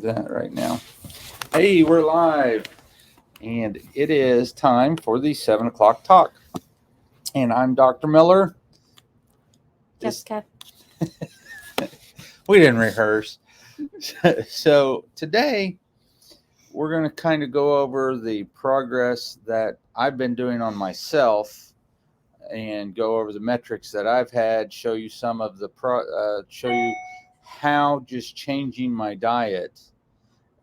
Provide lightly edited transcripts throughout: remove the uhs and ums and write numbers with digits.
That right now. Hey, we're live, and it is time for the 7 o'clock talk. And I'm Dr. Miller. Just Jessica. we didn't rehearse. So today we're going to kind of go over the progress that I've been doing on myself and go over the metrics that I've had, show you some of the show you how just changing my diet.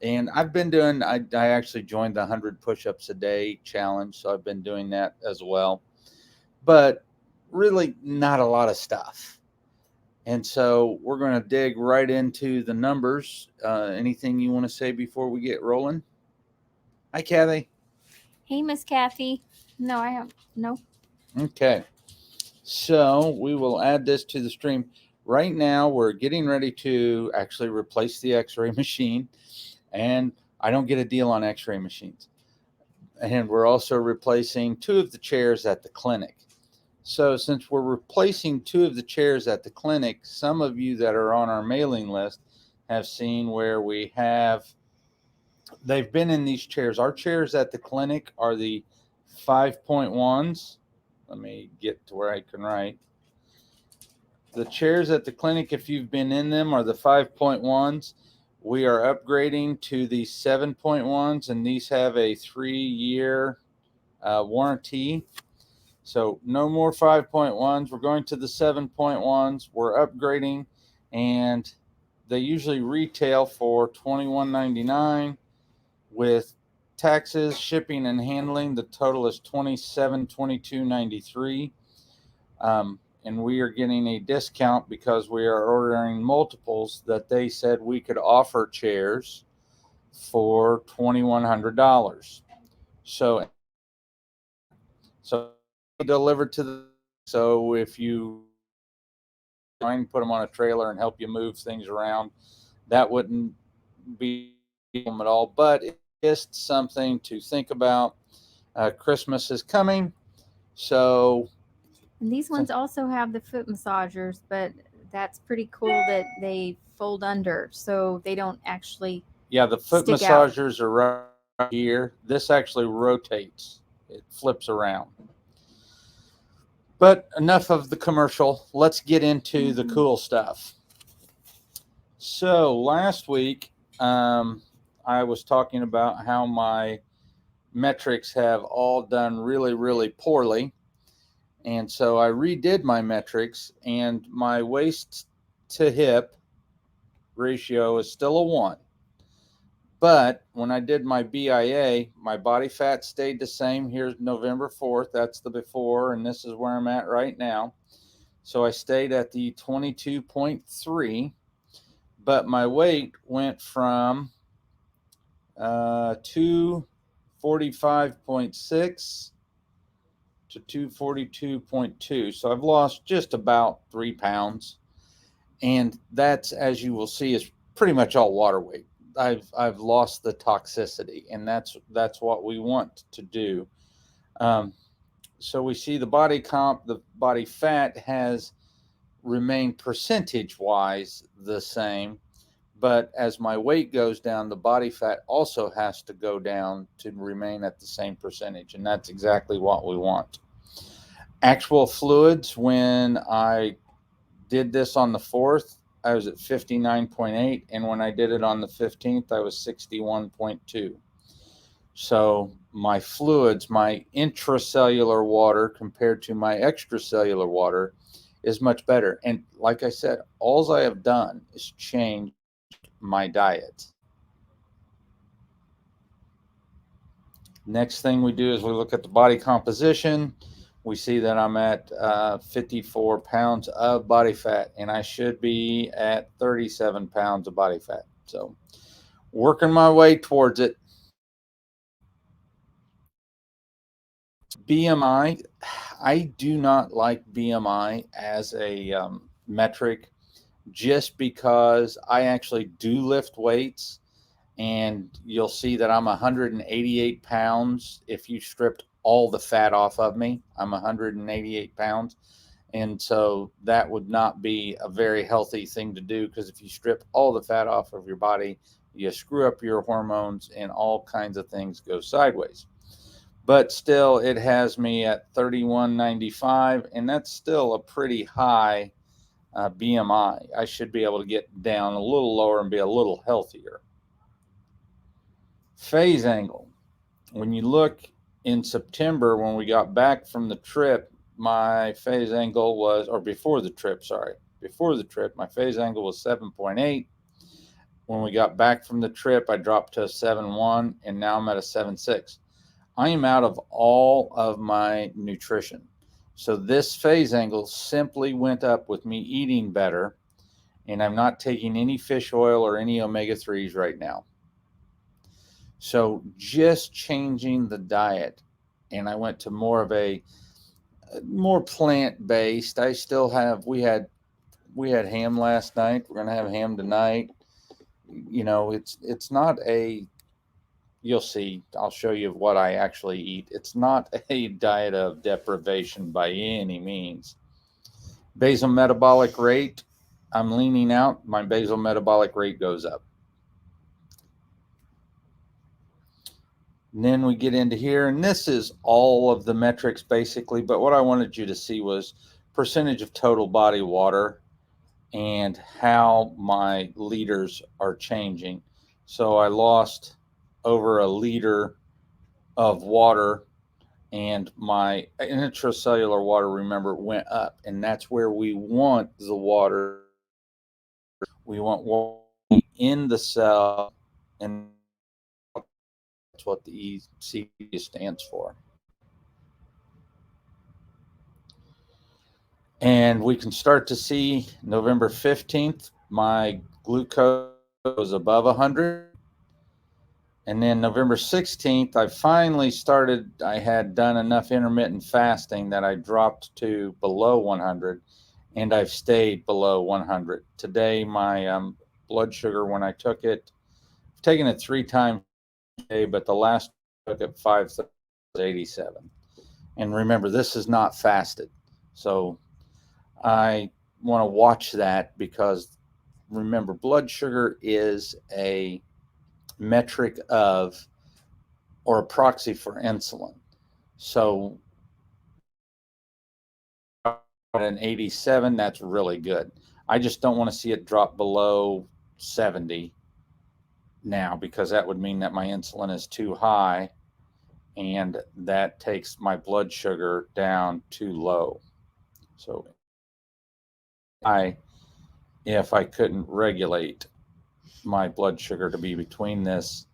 And I've been doing, I actually joined the 100 push ups a day challenge. So I've been doing that as well. But really, not a lot of stuff. And so we're going to dig right into the numbers. Anything you want to say before we get rolling? Hi, Kathy. Hey, Miss Kathy. No, I have no. Okay. So we will add this to the stream. Right now, we're getting ready to actually replace the x ray machine. And I don't get a deal on x ray machines. And we're also replacing two of the chairs at the clinic. So, since we're replacing two of the chairs at the clinic, some of you that are on our mailing list have seen where they've been in these chairs. Our chairs at the clinic are the 5.1s. Let me get to where I can write. The chairs at the clinic, if you've been in them, are the 5.1s. We are upgrading to the 7.1s, and these have a 3-year warranty. So no more 5.1s. We're going to the 7.1s. We're upgrading, and they usually retail for $21.99 with taxes, shipping, and handling. The total is $22.93. And we are getting a discount because we are ordering multiples that they said we could offer chairs for $2,100. So delivered to the, so if you put them on a trailer and help you move things around, that wouldn't be them at all. But it's just something to think about. Christmas is coming, so And these ones also have the foot massagers, but that's pretty cool that they fold under so they don't actually yeah, the foot stick out. massagers are right here. This actually rotates; it flips around. But enough of the commercial. Let's get into the cool stuff. So last week, I was talking about how my metrics have all done really, really poorly. And so I redid my metrics, and my waist to hip ratio is still a 1. But when I did my BIA, my body fat stayed the same. Here's November 4th. That's the before, and this is where I'm at right now. So I stayed at the 22.3, but my weight went from 245.6 to 242.2. So I've lost just about 3 pounds. And that's, as you will see, is pretty much all water weight. I've lost the toxicity, and that's what we want to do. So we see the body comp, the body fat has remained percentage wise the same, but as my weight goes down, the body fat also has to go down to remain at the same percentage, and that's exactly what we want. Actual fluids, when I did this on the 4th, I was at 59.8, and when I did it on the 15th, I was 61.2. So my fluids, my intracellular water compared to my extracellular water is much better. And like I said, all I have done is change my diet. Next thing we do is we look at the body composition. We see that I'm at 54 pounds of body fat, and I should be at 37 pounds of body fat. So working my way towards it. BMI, I do not like BMI as a metric just because I actually do lift weights, and you'll see that I'm 188 pounds. If you stripped all the fat off of me, I'm 188 pounds. And so that would not be a very healthy thing to do, because if you strip all the fat off of your body, you screw up your hormones, and all kinds of things go sideways. But still, it has me at 3195, and that's still a pretty high BMI. I should be able to get down a little lower and be a little healthier. Phase angle. When you look in September, when we got back from the trip, my phase angle was, or before the trip, my phase angle was 7.8. When we got back from the trip, I dropped to a 7.1, and now I'm at a 7.6. I am out of all of my nutrition. So this phase angle simply went up with me eating better, and I'm not taking any fish oil or any omega-3s right now. So just changing the diet, and I went to more of a more plant-based. I still have, we had ham last night. We're going to have ham tonight. It's not a, you'll see, I'll show you what I actually eat. It's not a diet of deprivation by any means. Basal metabolic rate, I'm leaning out. My basal metabolic rate goes up. And then we get into here, and this is all of the metrics basically, but what I wanted you to see was percentage of total body water and how my liters are changing. So I lost over a liter of water, and my intracellular water, remember, went up, and that's where we want the water. We want water in the cell, and that's what the EC stands for. And we can start to see November 15th, my glucose was above 100. And then November 16th, I had done enough intermittent fasting that I dropped to below 100, and I've stayed below 100. Today, my blood sugar, when I took it, I've taken it 3 times a day, but the last I took it 587. And remember, this is not fasted. So I want to watch that, because remember, blood sugar is a metric of, or a proxy for insulin. So at an 87, that's really good. I just don't want to see it drop below 70 now, because that would mean that my insulin is too high, and that takes my blood sugar down too low. So if I couldn't regulate my blood sugar to be between this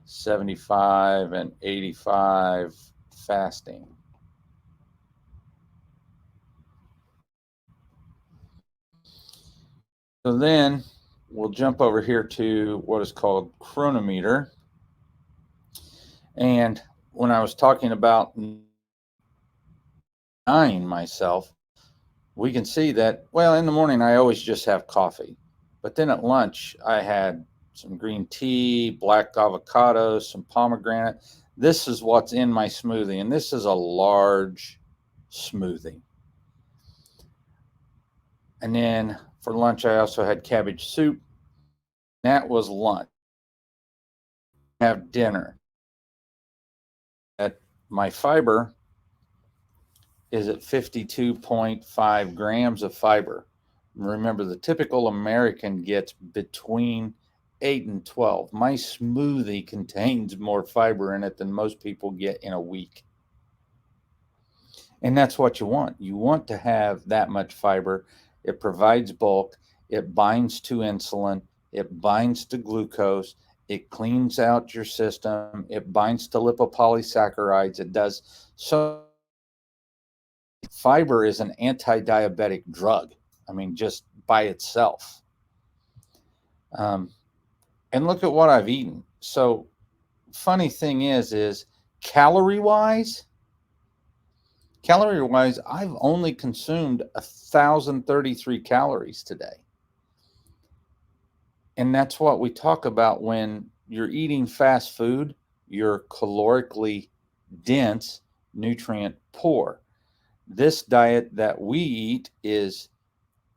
75 and 85 fasting. So then we'll jump over here to what is called Chronometer. And when I was talking about denying myself, we can see that, well, in the morning I always just have coffee. But then at lunch I had some green tea, black avocado, some pomegranate. This is what's in my smoothie, and this is a large smoothie. And then for lunch I also had cabbage soup. That was lunch. Have dinner. At my fiber is at 52.5 grams of fiber. Remember, the typical American gets between 8 and 12. My smoothie contains more fiber in it than most people get in a week. And that's what you want. You want to have that much fiber. It provides bulk. It binds to insulin. It binds to glucose. It cleans out your system. It binds to lipopolysaccharides. It does so. Fiber is an anti-diabetic drug. I mean, just by itself. And look at what I've eaten. So, funny thing is calorie-wise, I've only consumed 1,033 calories today. And that's what we talk about when you're eating fast food. You're calorically dense, nutrient poor. This diet that we eat is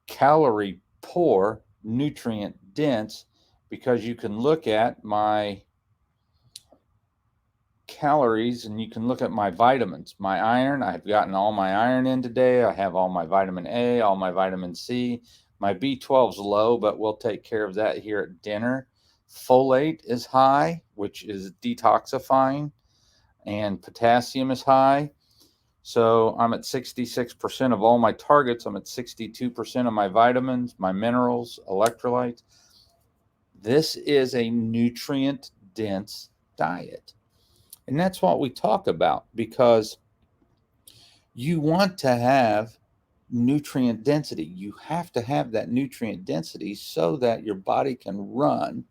calorie poor, nutrient dense, because you can look at my calories and you can look at my vitamins. My iron, I've gotten all my iron in today. I have all my vitamin A, all my vitamin C. My B12's low, but we'll take care of that here at dinner. Folate is high, which is detoxifying, and potassium is high. So I'm at 66% of all my targets. I'm at 62% of my vitamins, my minerals, electrolytes. This is a nutrient dense diet. And that's what we talk about, because you want to have nutrient density. You have to have that nutrient density so that your body can run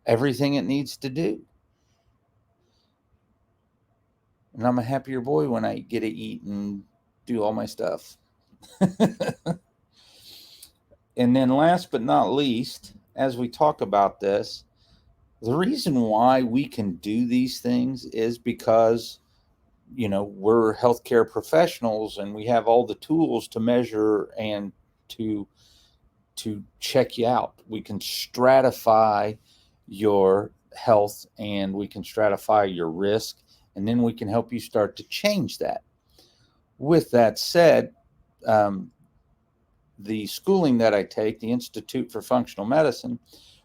everything it needs to do. And I'm a happier boy when I get to eat and do all my stuff. And then last but not least, as we talk about this, the reason why we can do these things is because, we're healthcare professionals and we have all the tools to measure and to check you out. We can stratify your health and we can stratify your risk, and then we can help you start to change that. With that said, the schooling that I take, the Institute for Functional Medicine,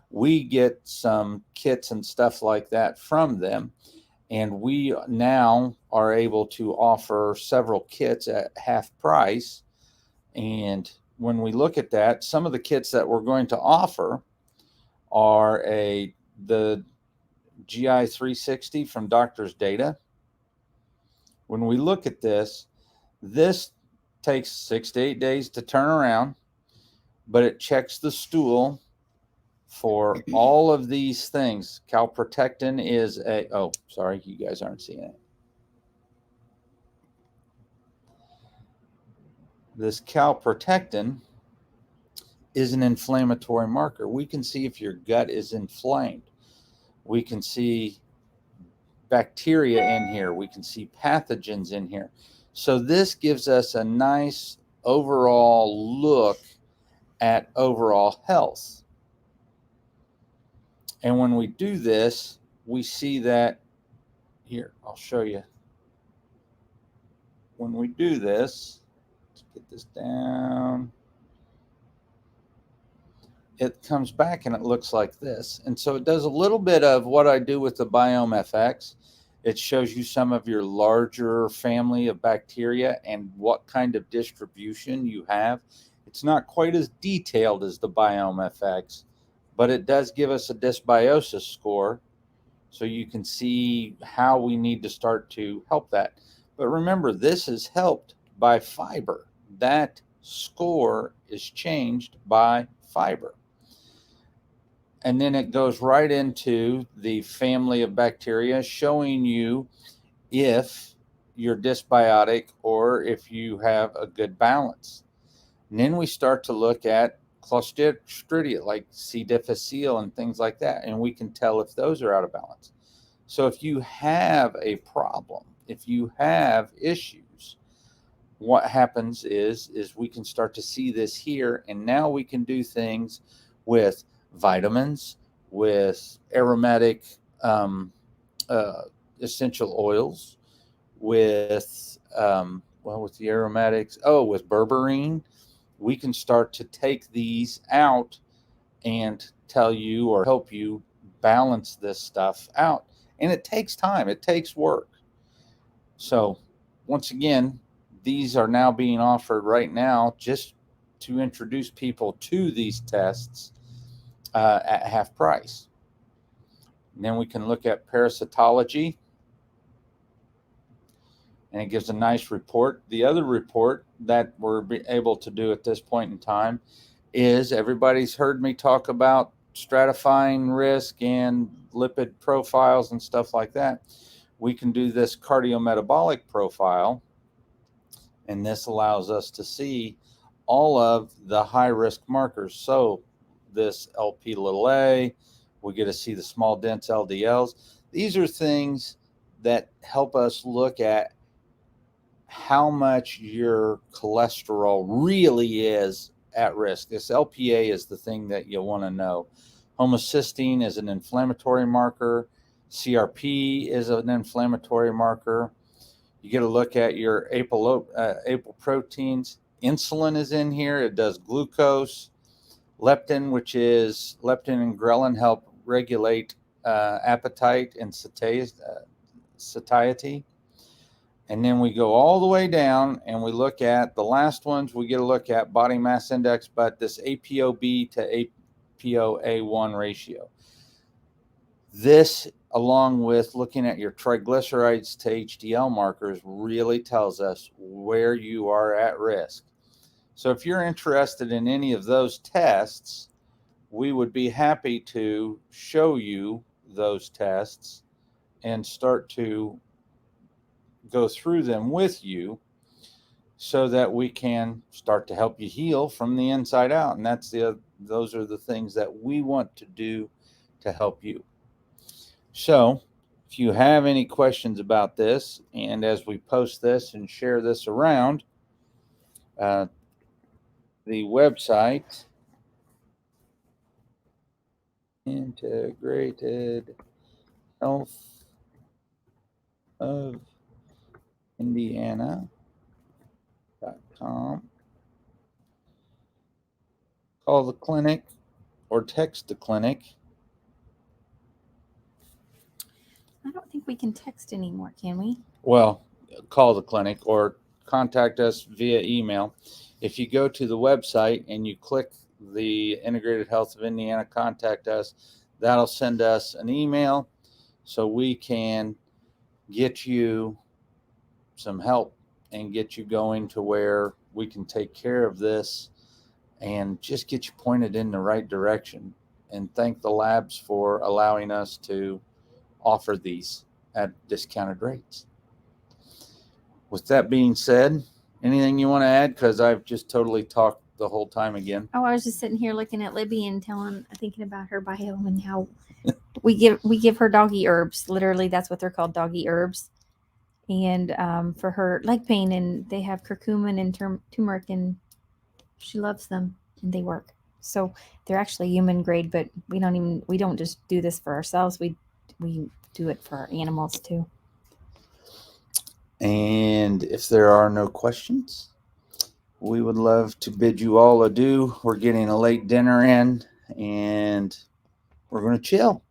we get some kits and stuff like that from them. And we now are able to offer several kits at half price. And when we look at that, some of the kits that we're going to offer are the GI 360 from Doctor's Data. When we look at this takes 6 to 8 days to turn around, but it checks the stool for all of these things. Calprotectin is sorry, you guys aren't seeing it. This calprotectin is an inflammatory marker. We can see if your gut is inflamed. We can see bacteria in here. We can see pathogens in here. So this gives us a nice overall look at overall health. And when we do this, we see that here, I'll show you. When we do this, let's get this down. It comes back and it looks like this. And so it does a little bit of what I do with the Biome FX. It shows you some of your larger family of bacteria and what kind of distribution you have. It's not quite as detailed as the Biome FX, but it does give us a dysbiosis score, so you can see how we need to start to help that. But remember, this is helped by fiber. That score is changed by fiber. And then it goes right into the family of bacteria, showing you if you're dysbiotic or if you have a good balance. And then we start to look at Clostridia, like C. difficile and things like that, and we can tell if those are out of balance. So if you have a problem, if you have issues, what happens is we can start to see this here, and now we can do things with vitamins, with aromatic essential oils, with with the aromatics, with berberine. We can start to take these out and tell you or help you balance this stuff out. And it takes time, it takes work. So once again, these are now being offered right now just to introduce people to these tests at half price. And then we can look at parasitology, and it gives a nice report. The other report that we're able to do at this point in time is, everybody's heard me talk about stratifying risk and lipid profiles and stuff like that. We can do this cardiometabolic profile, and this allows us to see all of the high risk markers. So this LP(a), we get to see the small dense LDLs. These are things that help us look at how much your cholesterol really is at risk. This LPA is the thing that you want to know. Homocysteine is an inflammatory marker. CRP is an inflammatory marker. You get a look at your apolipoproteins. Insulin is in here. It does glucose. Leptin, which is leptin and ghrelin, help regulate appetite and satiety. And then we go all the way down and we look at the last ones. We get a look at body mass index, but this ApoB to ApoA1 ratio. This, along with looking at your triglycerides to HDL markers, really tells us where you are at risk. So if you're interested in any of those tests, we would be happy to show you those tests and start to go through them with you so that we can start to help you heal from the inside out. And those are the things that we want to do to help you. So if you have any questions about this, and as we post this and share this around, the website, Integrated Health of Indiana.com. Call the clinic or text the clinic. I don't think we can text anymore, can we? Well, call the clinic or contact us via email. If you go to the website and you click the Integrated Health of Indiana, contact us, that'll send us an email so we can get you some help and get you going to where we can take care of this and just get you pointed in the right direction. And thank the labs for allowing us to offer these at discounted rates. With that being said, anything you want to add? Because I've just totally talked the whole time again. Oh, I was just sitting here looking at Libby and thinking about her biome and how we give her doggy herbs. Literally, that's what they're called, doggy herbs. And for her leg pain, and they have curcumin and turmeric, and she loves them, and they work. So they're actually human grade, but we don't just do this for ourselves. We do it for our animals too. And if there are no questions, we would love to bid you all adieu. We're getting a late dinner in, and we're going to chill.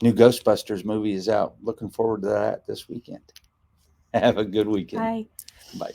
New Ghostbusters movie is out. Looking forward to that this weekend. Have a good weekend. Bye. Bye.